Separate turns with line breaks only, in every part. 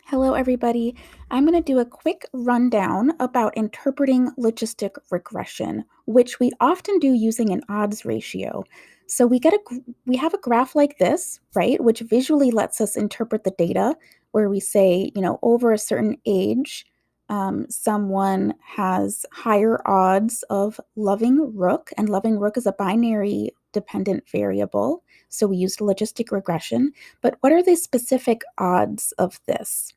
Hello, everybody. I'm going to do a quick rundown about interpreting logistic regression, which we often do using an odds ratio. So we have a graph like this, right, which visually lets us interpret the data, where we say, over a certain age, someone has higher odds of loving Rook, and loving Rook is a binary dependent variable. So we used logistic regression. But what are the specific odds of this?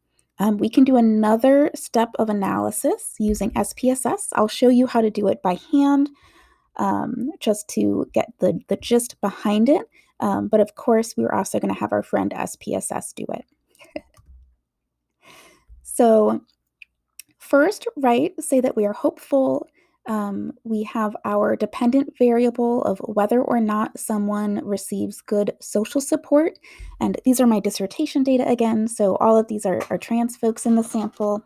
We can do another step of analysis using SPSS. I'll show you how to do it by hand, just to get the gist behind it. But of course, we're also going to have our friend SPSS do it. So first, right, say that we are hopeful. We have our dependent variable of whether or not someone receives good social support. And these are my dissertation data again. So all of these are trans folks in the sample.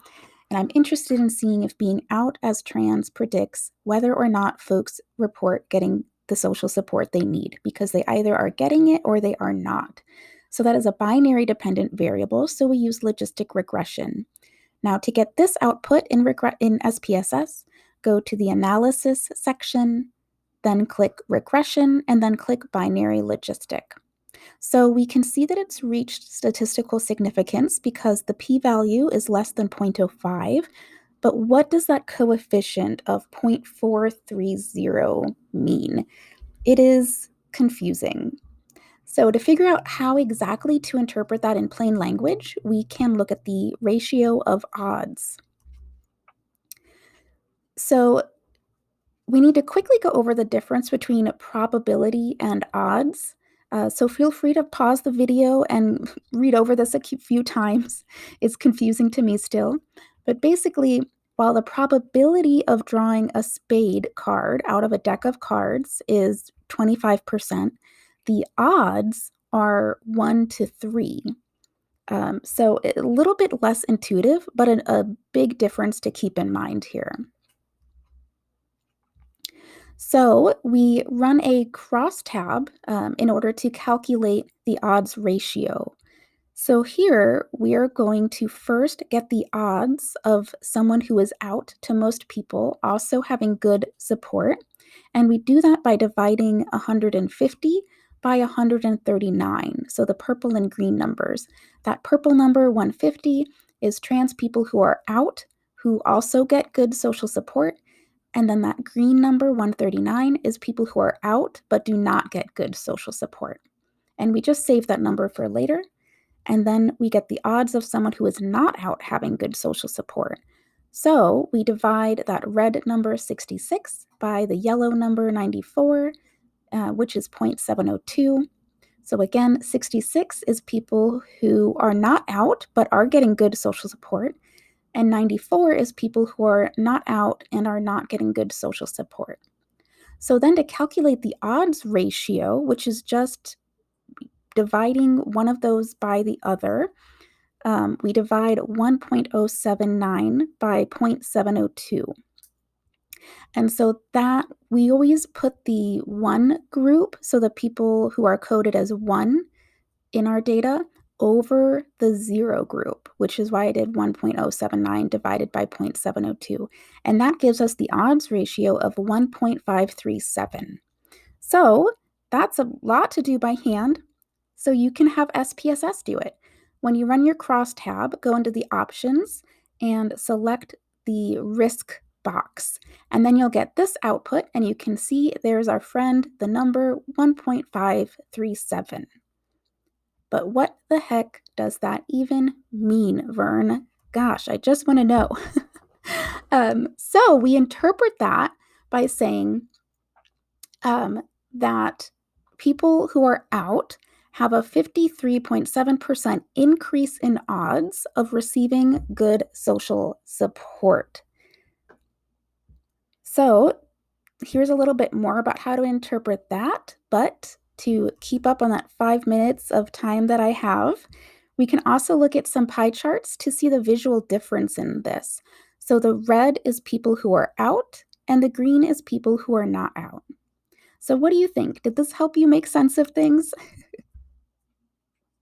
And I'm interested in seeing if being out as trans predicts whether or not folks report getting the social support they need, because they either are getting it or they are not. So that is a binary dependent variable. So we use logistic regression. Now, to get this output in SPSS, go to the Analysis section, then click Regression, and then click Binary Logistic. So we can see that it's reached statistical significance because the p-value is less than 0.05. But what does that coefficient of 0.430 mean? It is confusing. So to figure out how exactly to interpret that in plain language, we can look at the ratio of odds. So we need to quickly go over the difference between probability and odds. So feel free to pause the video and read over this a few times. It's confusing to me still. But basically, while the probability of drawing a spade card out of a deck of cards is 25%, the odds are 1 to 3. So a little bit less intuitive, but a big difference to keep in mind here. So we run a crosstab in order to calculate the odds ratio. So here we are going to first get the odds of someone who is out to most people also having good support. And we do that by dividing 150 by 139. So the purple and green numbers. That purple number, 150, is trans people who are out, who also get good social support. And then that green number, 139, is people who are out but do not get good social support. And we just save that number for later. And then we get the odds of someone who is not out having good social support. So we divide that red number 66 by the yellow number 94, which is 0.702. So again, 66 is people who are not out but are getting good social support. And 94 is people who are not out and are not getting good social support. So then to calculate the odds ratio, which is just dividing one of those by the other, we divide 1.079 by 0.702. And so that we always put the 1 group, so the people who are coded as 1 in our data, over the 0 group, which is why I did 1.079 divided by 0.702. And that gives us the odds ratio of 1.537. So that's a lot to do by hand. So you can have SPSS do it. When you run your crosstab, go into the options and select the risk box. And then you'll get this output, and you can see there's our friend, the number 1.537. But what the heck does that even mean, Vern? Gosh, I just want to know. So we interpret that by saying that people who are out have a 53.7% increase in odds of receiving good social support. So here's a little bit more about how to interpret that, but to keep up on that 5 minutes of time that I have, we can also look at some pie charts to see the visual difference in this. So the red is people who are out, and the green is people who are not out. So what do you think? Did this help you make sense of things?